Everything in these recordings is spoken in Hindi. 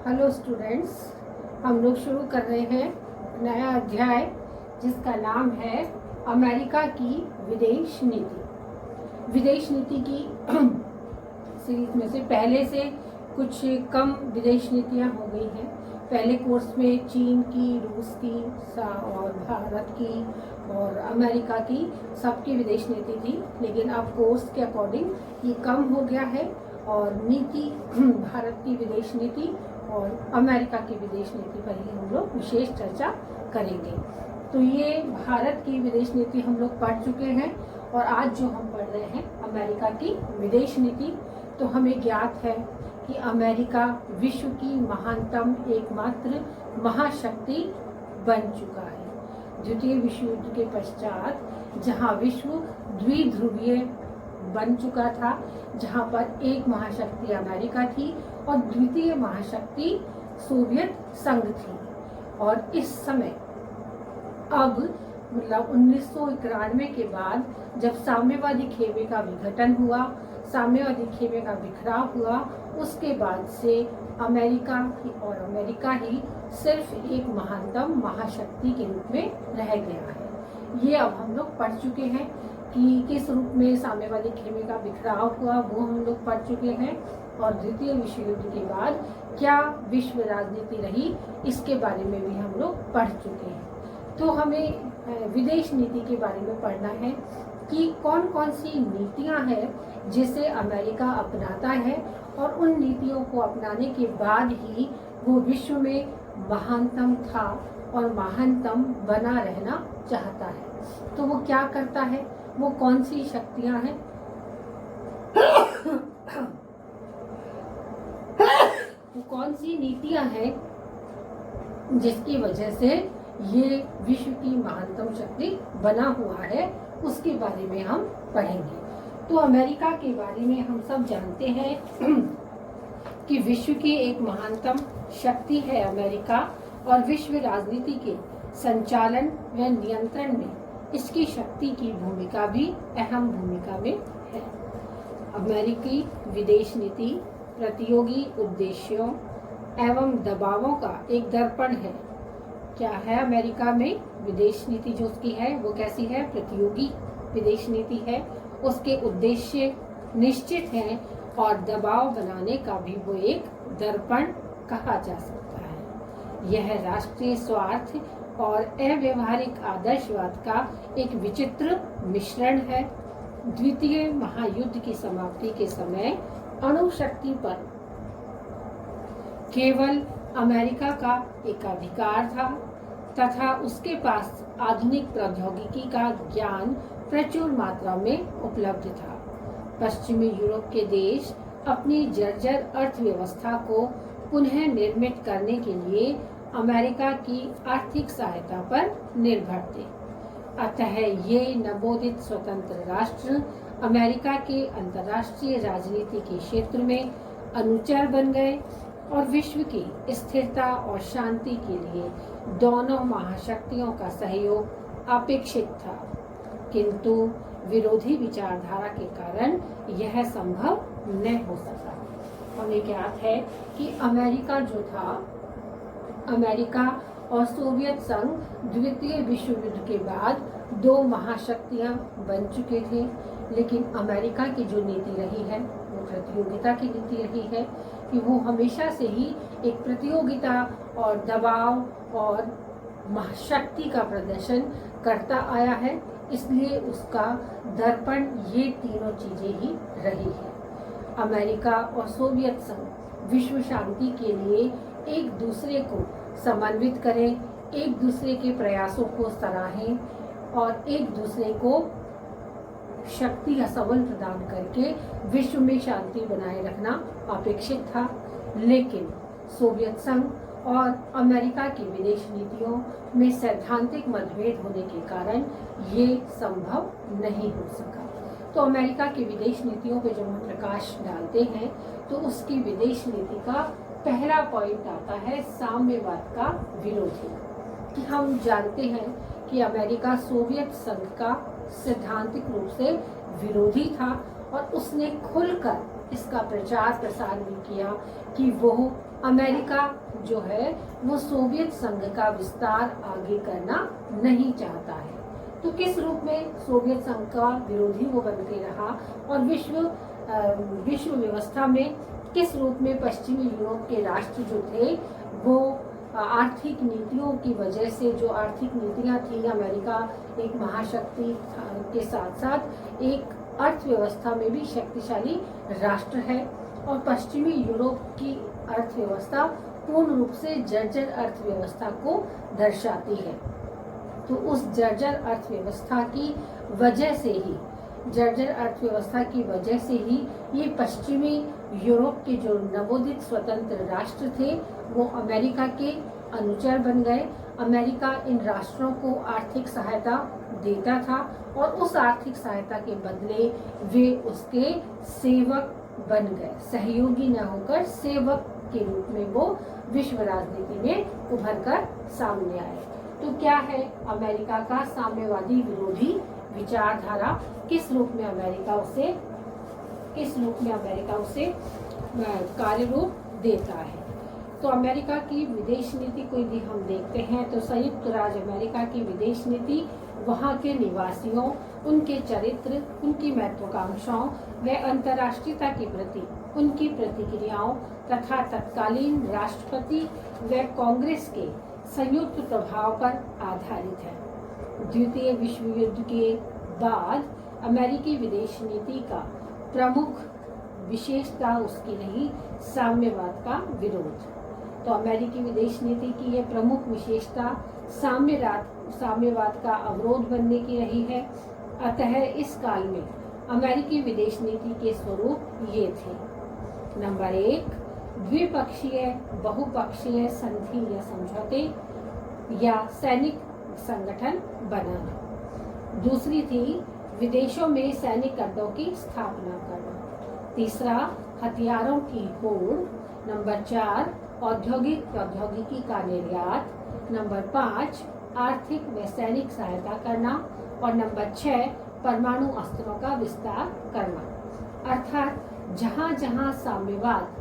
हेलो स्टूडेंट्स, हम लोग शुरू कर रहे हैं नया अध्याय जिसका नाम है अमेरिका की विदेश नीति। विदेश नीति की सीरीज में से पहले से कुछ कम विदेश नीतियां हो गई हैं। पहले कोर्स में चीन की, रूस की और भारत की और अमेरिका की सबकी विदेश नीति थी, लेकिन अब कोर्स के अकॉर्डिंग ये कम हो गया है और नीति भारत की विदेश नीति और अमेरिका की विदेश नीति पर ही हम लोग विशेष चर्चा करेंगे। तो ये भारत की विदेश नीति हम लोग पढ़ चुके हैं और आज जो हम पढ़ रहे हैं अमेरिका की विदेश नीति। तो हमें ज्ञात है कि अमेरिका विश्व की महानतम एकमात्र महाशक्ति बन चुका है। द्वितीय विश्व युद्ध के पश्चात जहां विश्व द्विध्रुवीय बन चुका था, जहां पर एक महाशक्ति अमेरिका थी और द्वितीय महाशक्ति सोवियत संघ थी। और इस समय अब मतलब 1991 के बाद जब साम्यवादी खेमे का विघटन हुआ, साम्यवादी खेमे का बिखराव हुआ, उसके बाद से अमेरिका ही सिर्फ एक महानतम महाशक्ति के रूप में रह गया है। ये अब हम लोग पढ़ चुके हैं कि किस रूप में साम्यवादी खेमे का बिखराव हुआ, वो हम लोग पढ़ चुके हैं। और द्वितीय विश्व युद्ध के बाद क्या विश्व राजनीति रही, इसके बारे में भी हम लोग पढ़ चुके हैं। तो हमें विदेश नीति के बारे में पढ़ना है कि कौन कौन सी नीतियां हैं जिसे अमेरिका अपनाता है और उन नीतियों को अपनाने के बाद ही वो विश्व में महानतम था और महानतम बना रहना चाहता है। तो वो क्या करता है, वो कौन सी शक्तियां हैं वो कौन सी नीतियां हैं जिसकी वजह से ये विश्व की महानतम शक्ति बना हुआ है, उसके बारे में हम पढ़ेंगे। तो अमेरिका के बारे में हम सब जानते हैं कि विश्व की एक महानतम शक्ति है अमेरिका और विश्व राजनीति के संचालन व नियंत्रण में इसकी शक्ति की भूमिका भी अहम भूमिका में है। अमेरिकी विदेश नीति प्रतियोगी उद्देश्यों एवं दबावों का एक दर्पण है। क्या है अमेरिका में विदेश नीति जो उसकी है वो कैसी है? प्रतियोगी विदेश नीति है। उसके उद्देश्य निश्चित हैं और दबाव बनाने का भी वो एक दर्पण कहा जा सकता है। यह राष्ट्रीय स्वार्थ और अव्यवहारिक आदर्शवाद का एक विचित्र मिश्रण है। द्वितीय महायुद्ध की समाप्ति के समय अणुशक्ति पर केवल अमेरिका का एकाधिकार था तथा उसके पास आधुनिक प्रौद्योगिकी का ज्ञान प्रचुर मात्रा में उपलब्ध था। पश्चिमी यूरोप के देश अपनी जर्जर अर्थव्यवस्था को पुनः निर्मित करने के लिए अमेरिका की आर्थिक सहायता पर निर्भर थे। अतः ये नवोदित स्वतंत्र राष्ट्र अमेरिका के अंतर्राष्ट्रीय राजनीति के क्षेत्र में अनुचर बन गए और विश्व की स्थिरता और शांति के लिए दोनों महाशक्तियों का सहयोग अपेक्षित था, किंतु विरोधी विचारधारा के कारण यह संभव न हो सका। हमें ज्ञात है कि अमेरिका जो था, अमेरिका और सोवियत संघ द्वितीय विश्व युद्ध के बाद दो महाशक्तियां बन चुके थे, लेकिन अमेरिका की जो नीति रही है वो प्रतियोगिता की नीति रही है कि वो हमेशा से ही एक प्रतियोगिता और दबाव और महाशक्ति का प्रदर्शन करता आया है। इसलिए उसका दर्पण ये तीनों चीजें ही रही है। अमेरिका और सोवियत संघ विश्व शांति के लिए एक दूसरे को समन्वित करें, एक दूसरे के प्रयासों को सराहें और एक दूसरे को शक्ति या सबल प्रदान करके विश्व में शांति बनाए रखना अपेक्षित था। लेकिन सोवियत संघ और अमेरिका की विदेश नीतियों में सैद्धांतिक मतभेद होने के कारण ये संभव नहीं हो सका। तो अमेरिका की विदेश नीतियों पे जब हम प्रकाश डालते हैं तो उसकी विदेश नीति का पहला पॉइंट आता है साम्यवाद का विरोधी। कि हम जानते हैं कि अमेरिका सोवियत संघ का सैद्धांतिक रूप से विरोधी था और उसने खुलकर इसका प्रचार प्रसार भी किया कि वो अमेरिका जो है वो सोवियत संघ का विस्तार आगे करना नहीं चाहता है। तो किस रूप में सोवियत संघ का विरोधी वो बन के रहा और विश्व व्यवस्था में किस रूप में पश्चिमी यूरोप के राष्ट्र जो थे वो आर्थिक नीतियों की वजह से, जो आर्थिक नीतियां थी, अमेरिका एक महाशक्ति के साथ साथ एक अर्थव्यवस्था में भी शक्तिशाली राष्ट्र है और पश्चिमी यूरोप की अर्थव्यवस्था पूर्ण रूप से जर्जर अर्थव्यवस्था को दर्शाती है। तो उस जर्जर अर्थव्यवस्था की वजह से ही ये पश्चिमी यूरोप के जो नवोदित स्वतंत्र राष्ट्र थे वो अमेरिका के अनुचर बन गए। अमेरिका इन राष्ट्रों को आर्थिक सहायता देता था और उस आर्थिक सहायता के बदले वे उसके सेवक बन गए, सहयोगी न होकर सेवक के रूप में वो विश्व राजनीति में उभर कर सामने आए। तो क्या है अमेरिका का साम्यवादी विरोधी विचारधारा, किस रूप में अमेरिका उसे कार्य रूप देता है। तो अमेरिका की विदेश नीति को यदि हम देखते हैं तो संयुक्त राज्य अमेरिका की विदेश नीति वहाँ के निवासियों, उनके चरित्र, उनकी महत्वाकांक्षाओं व अंतर्राष्ट्रीयता के प्रति उनकी प्रतिक्रियाओं तथा तत्कालीन राष्ट्रपति व कांग्रेस के संयुक्त प्रभाव पर आधारित है। द्वितीय विश्व युद्ध के बाद अमेरिकी विदेश नीति का प्रमुख विशेषता उसकी रही साम्यवाद का विरोध। तो अमेरिकी विदेश नीति की यह प्रमुख विशेषता साम्यवाद का अवरोध बनने की रही है। अतः इस काल में अमेरिकी विदेश नीति के स्वरूप ये थे। नंबर 1, द्विपक्षीय बहुपक्षीय संधि या समझौते या सैनिक संगठन बनाना। दूसरी थी विदेशों में सैनिक अड्डों की स्थापना करना। तीसरा, हथियारों की होड़। नंबर 4, औद्योगिक प्रौद्योगिकी का निर्यात। नंबर 5, आर्थिक व सैनिक सहायता करना। और नंबर 6, परमाणु अस्त्रों का विस्तार करना। अर्थात जहाँ जहाँ साम्यवाद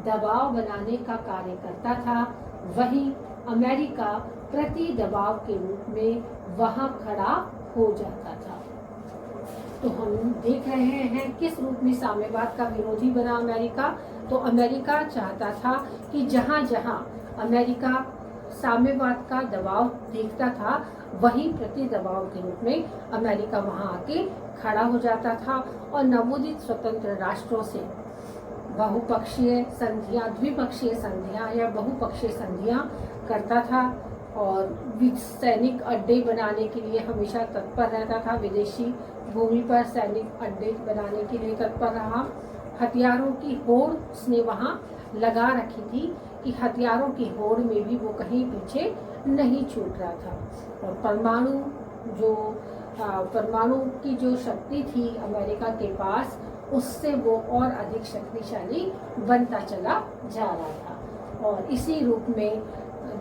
दबाव बनाने का कार्य करता था वहीं अमेरिका प्रति दबाव के रूप में वहाँ खड़ा हो जाता था। तो हम देख रहे हैं किस रूप में साम्यवाद का विरोधी बना अमेरिका। तो अमेरिका चाहता था कि जहाँ जहाँ अमेरिका साम्यवाद का दबाव देखता था वहीं प्रति दबाव के रूप में अमेरिका वहाँ आके खड़ा हो जाता था और नवोदित स्वतंत्र राष्ट्रों से बहुपक्षीय संधियां, द्विपक्षीय संधियां या बहुपक्षीय संधियां करता था और सैनिक अड्डे बनाने के लिए हमेशा तत्पर रहता था। विदेशी भूमि पर सैनिक अड्डे बनाने के लिए तत्पर रहा। हथियारों की होड़ उसने वहाँ लगा रखी थी कि हथियारों की होड़ में भी वो कहीं पीछे नहीं छूट रहा था। और परमाणु की जो शक्ति थी अमेरिका के पास, उससे वो और अधिक शक्तिशाली बनता चला जा रहा था। और इसी रूप में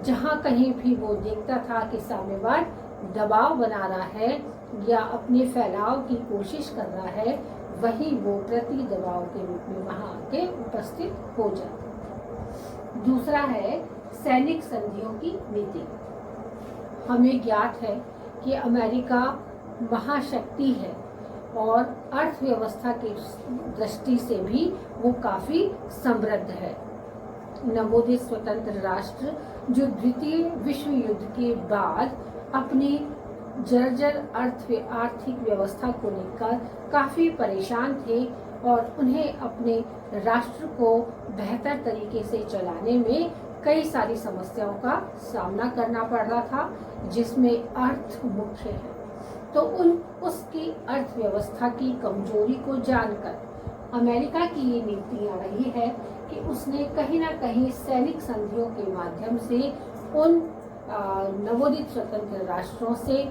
जहाँ कहीं भी वो देखता था कि साम्यवाद दबाव बना रहा है या अपने फैलाव की कोशिश कर रहा है, वही वो प्रति दबाव के रूप में वहाँ आके उपस्थित हो जाता। दूसरा है सैनिक संधियों की नीति। हमें ज्ञात है कि अमेरिका महाशक्ति है और अर्थव्यवस्था की दृष्टि से भी वो काफ़ी समृद्ध है। नवोदित स्वतंत्र राष्ट्र जो द्वितीय विश्व युद्ध के बाद अपनी जर्जर आर्थिक व्यवस्था को लेकर काफ़ी परेशान थे और उन्हें अपने राष्ट्र को बेहतर तरीके से चलाने में कई सारी समस्याओं का सामना करना पड़ रहा था, जिसमें अर्थ मुख्य है। तो उसकी अर्थव्यवस्था की कमजोरी को जानकर अमेरिका की ये नीति आ रही है कि उसने कहीं ना कहीं सैनिक संधियों के माध्यम से उन नवोदित स्वतंत्र राष्ट्रों से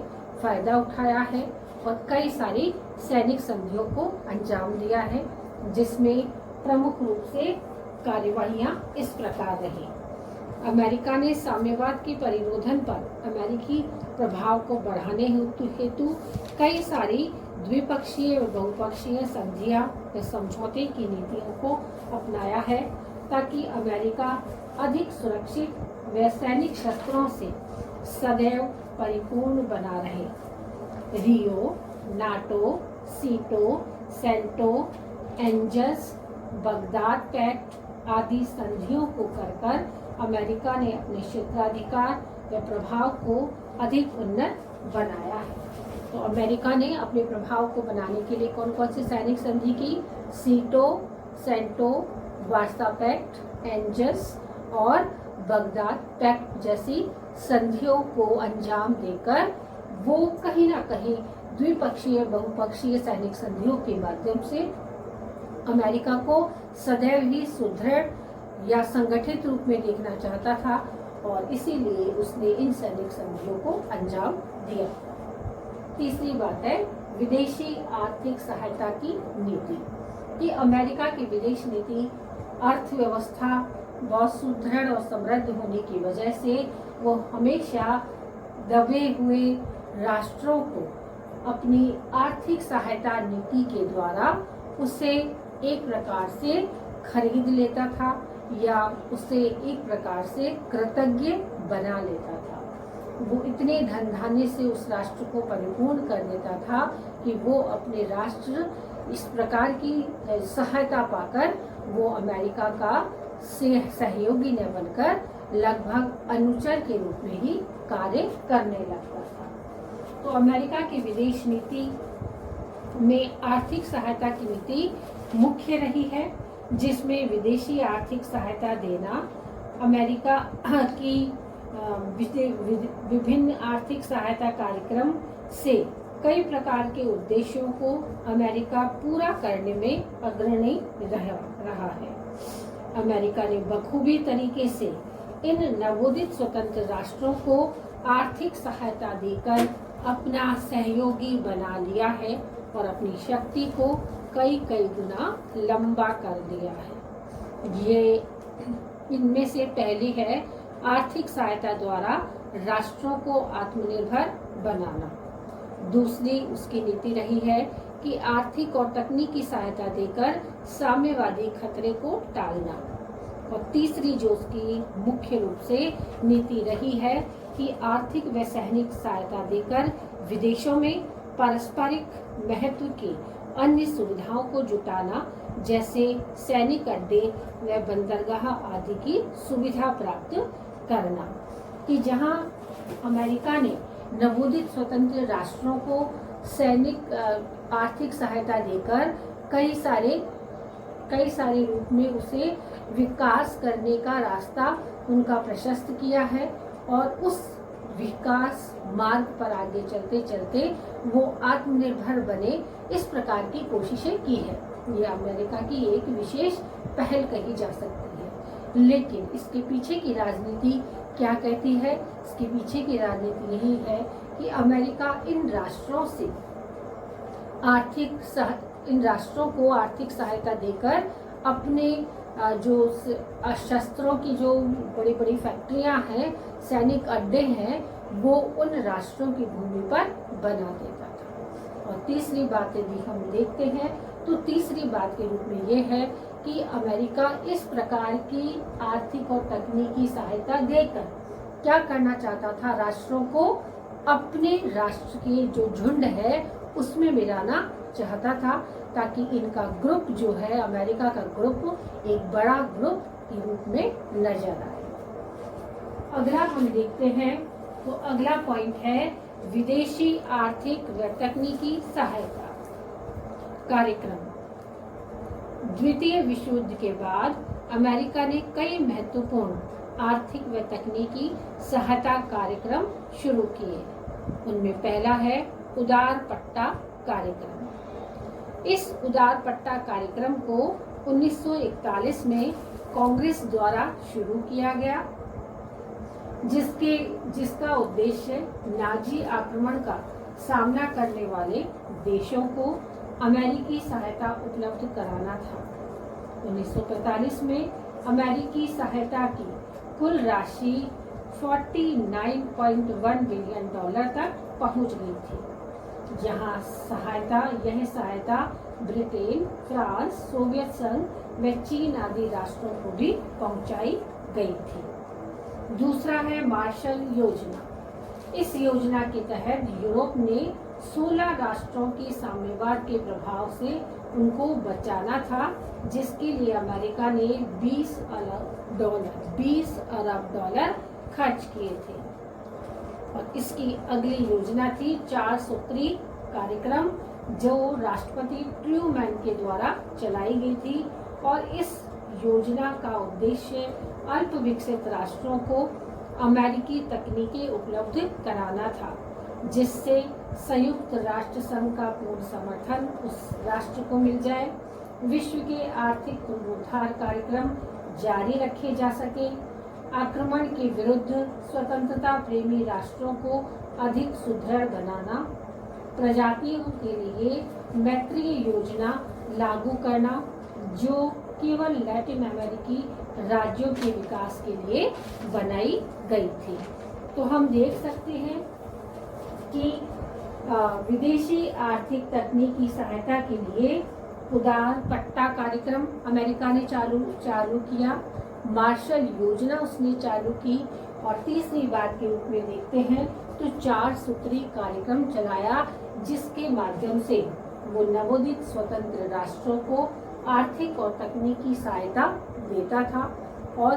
फायदा उठाया है और कई सारी सैनिक संधियों को अंजाम दिया है, जिसमें प्रमुख रूप से कार्यवाहियां इस प्रकार रही। अमेरिका ने साम्यवाद के परिरोधन पर अमेरिकी प्रभाव को बढ़ाने हेतु कई सारी द्विपक्षीय और बहुपक्षीय संधियां या समझौते की नीतियों को अपनाया है। ताकि अमेरिका अधिक सुरक्षित व सैनिक शस्त्रों से सदैव परिपूर्ण बना रहे। रियो, नाटो, सीटो, सेंटो, एंजस, बगदाद पैक्ट आदि संधियों को कर अमेरिका ने अपने क्षेत्राधिकार व प्रभाव को अधिक उन्नत बनाया है। तो अमेरिका ने अपने प्रभाव को बनाने के लिए कौन कौन सी सैनिक संधि की? सीटो, सेंटो, वार्सा पैक्ट, एंजस और बगदाद पैक्ट जैसी संधियों को अंजाम देकर वो कहीं ना कहीं द्विपक्षीय बहुपक्षीय सैनिक संधियों के माध्यम से अमेरिका को सदैव ही सुदृढ़ या संगठित रूप में देखना चाहता था और इसीलिए उसने इन सैनिक संधियों को अंजाम दिया। तीसरी बात है विदेशी आर्थिक सहायता की नीति। कि अमेरिका की विदेश नीति अर्थव्यवस्था बहुत सुदृढ़ और समृद्ध होने की वजह से वो हमेशा दबे हुए राष्ट्रों को अपनी आर्थिक सहायता नीति के द्वारा उसे एक प्रकार से खरीद लेता था या उसे एक प्रकार से कृतज्ञ बना लेता था। वो इतने धन धान्य से उस राष्ट्र को परिपूर्ण कर देता था कि वो अपने राष्ट्र इस प्रकार की सहायता पाकर वो अमेरिका का सहयोगी न बनकर लगभग अनुचर के रूप में ही कार्य करने लगता था। तो अमेरिका की विदेश नीति में आर्थिक सहायता की नीति मुख्य रही है, जिसमें विदेशी आर्थिक सहायता देना अमेरिका की विभिन्न आर्थिक सहायता कार्यक्रम से कई प्रकार के उद्देश्यों को अमेरिका पूरा करने में अग्रणी रहा है। अमेरिका ने बखूबी तरीके से इन नवोदित स्वतंत्र राष्ट्रों को आर्थिक सहायता देकर अपना सहयोगी बना लिया है और अपनी शक्ति को कई गुना लंबा कर दिया है। ये इनमें से पहली है आर्थिक सहायता द्वारा राष्ट्रों को आत्मनिर्भर बनाना। दूसरी उसकी नीति रही है कि आर्थिक और तकनीकी सहायता देकर साम्यवादी खतरे को टालना। और तीसरी जो उसकी मुख्य रूप से नीति रही है कि आर्थिक व सैनिक सहायता देकर विदेशों में पारस्परिक महत्व की अन्य सुविधाओं को जुटाना, जैसे सैनिक अड्डे व बंदरगाह आदि की सुविधा प्राप्त करना। कि जहां अमेरिका ने नवोदित स्वतंत्र राष्ट्रों को सैनिक आर्थिक सहायता देकर कई सारे रूप में उसे विकास करने का रास्ता उनका प्रशस्त किया है और उस विकास मार्ग पर आगे चलते चलते वो आत्मनिर्भर बने, इस प्रकार की कोशिशें की है। ये अमेरिका की एक विशेष पहल कही जा सकती है। लेकिन इसके पीछे की राजनीति क्या कहती है? इसके पीछे की राजनीति यही है कि अमेरिका इन राष्ट्रों को आर्थिक सहायता देकर अपने जो शस्त्रों की जो बड़ी बड़ी फैक्ट्रियां हैं, सैनिक अड्डे हैं, वो उन राष्ट्रों की भूमि पर बना देता था। और तीसरी बात यदि हम देखते हैं तो तीसरी बात के रूप में ये है कि अमेरिका इस प्रकार की आर्थिक और तकनीकी सहायता देकर क्या करना चाहता था? राष्ट्रों को अपने राष्ट्र के जो झुंड है उसमें मिलाना चाहता था, ताकि इनका ग्रुप जो है, अमेरिका का ग्रुप, एक बड़ा ग्रुप के रूप में नजर आए। अगला हम देखते हैं तो अगला पॉइंट है विदेशी आर्थिक व तकनीकी सहायता कार्यक्रम। द्वितीय विश्व युद्ध के बाद अमेरिका ने कई महत्वपूर्ण आर्थिक व तकनीकी सहायता कार्यक्रम शुरू किए। उनमें पहला है उदार पट्टा कार्यक्रम। इस उदार पट्टा कार्यक्रम को 1941 में कांग्रेस द्वारा शुरू किया गया, जिसका उद्देश्य नाजी आक्रमण का सामना करने वाले देशों को अमेरिकी सहायता उपलब्ध कराना था। 1945 में अमेरिकी सहायता की कुल राशि $49.1 बिलियन तक पहुंच गई थी, जहां यह सहायता ब्रिटेन, फ्रांस, सोवियत संघ, व चीन आदि राष्ट्रों को भी पहुंचाई गई थी। दूसरा है मार्शल योजना। इस योजना के तहत यूरोप ने 16 राष्ट्रों के साम्यवाद के प्रभाव से उनको बचाना था, जिसके लिए अमेरिका ने 20 अरब डॉलर खर्च किए थे। और इसकी अगली योजना थी 4 सूत्री कार्यक्रम, जो राष्ट्रपति ट्रूमैन के द्वारा चलाई गई थी। और इस योजना का उद्देश्य अल्प विकसित राष्ट्रों को अमेरिकी तकनीकें उपलब्ध कराना था, जिससे संयुक्त राष्ट्र संघ का पूर्ण समर्थन उस राष्ट्र को मिल जाए, विश्व के आर्थिक पुनरुद्धार कार्यक्रम जारी रखे जा सके, आक्रमण के विरुद्ध स्वतंत्रता प्रेमी राष्ट्रों को अधिक सुदृढ़ बनाना, प्रजातियों के लिए मैत्रीय योजना लागू करना, जो केवल लैटिन अमेरिकी राज्यों के विकास के लिए बनाई गई थी। तो हम देख सकते हैं कि विदेशी आर्थिक तकनीकी सहायता के लिए उदार पट्टा कार्यक्रम अमेरिका ने चालू किया, मार्शल योजना उसने चालू की, और तीसरी बात के रूप में देखते हैं तो 4 सूत्री कार्यक्रम चलाया, जिसके माध्यम से वो नवोदित स्वतंत्र राष्ट्रों को आर्थिक और तकनीकी सहायता देता था। और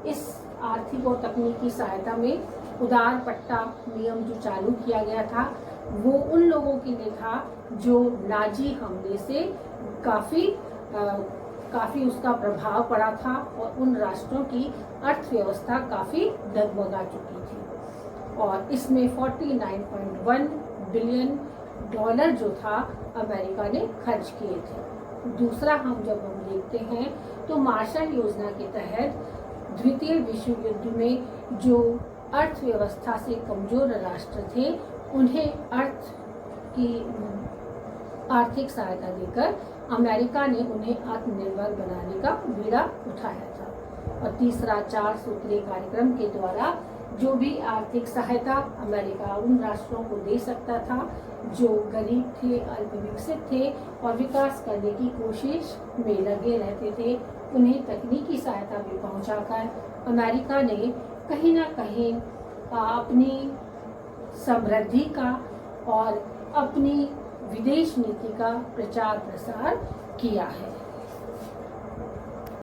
इस आर्थिक और तकनीकी सहायता में उदार पट्टा नियम जो चालू किया गया था, वो उन लोगों के लिए था जो नाजी हमले से काफ़ी उसका प्रभाव पड़ा था और उन राष्ट्रों की अर्थव्यवस्था काफ़ी डगमगा चुकी थी। और इसमें 49.1 बिलियन डॉलर जो था अमेरिका ने खर्च किए थे। दूसरा हम देखते हैं तो मार्शल योजना के तहत द्वितीय विश्व युद्ध में जो अर्थव्यवस्था से कमजोर राष्ट्र थे, उन्हें आर्थिक सहायता देकर अमेरिका ने उन्हें आत्मनिर्भर बनाने का बीड़ा उठाया था। और तीसरा 4 सूत्रीय कार्यक्रम के द्वारा जो भी आर्थिक सहायता अमेरिका उन राष्ट्रों को दे सकता था जो गरीब थे, अल्प विकसित थे और विकास करने की कोशिश में लगे रहते थे, उन्हें तकनीकी सहायता भी पहुंचाकर अमेरिका ने कहीं ना कहीं अपनी समृद्धि का और अपनी विदेश नीति का प्रचार प्रसार किया है।